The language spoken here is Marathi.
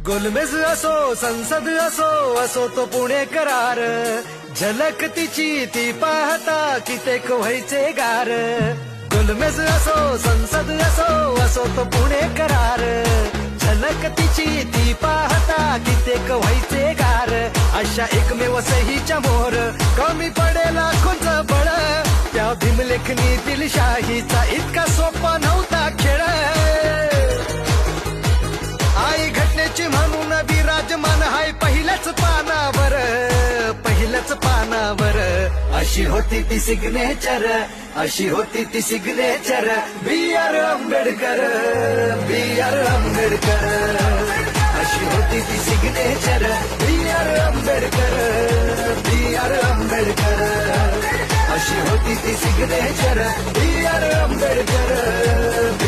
गोलमेज असो संसद असो असो तो पुणे करार, झलक तिची ती पाहता कितेक व्हायचे गार. गोलमेज असो संसद असो असो तो पुणे करार, झलक तिची ती पाहता कितेक व्हायचे गार. अशा एकमेव सहीच्या मोहर कमी पडेल लाखोंच बळ, त्या भीमलेखनीतील शाहीचा इतका सोपा नव्हता खेळ. आई घटनेची म्हणून विराजमान हाय पहिल्याच पानावर, पहिल्याच पानावर. अशी होती ती सिग्नेचर, अशी होती ती सिग्नेचर, बी आर आंबेडकर, बी आर आंबेडकर. अशी होती ती सिग्नेचर, बी आर आंबेडकर, बी आर आंबेडकर. अशी होती ती सिग्नेचर, बी आर आंबेडकर.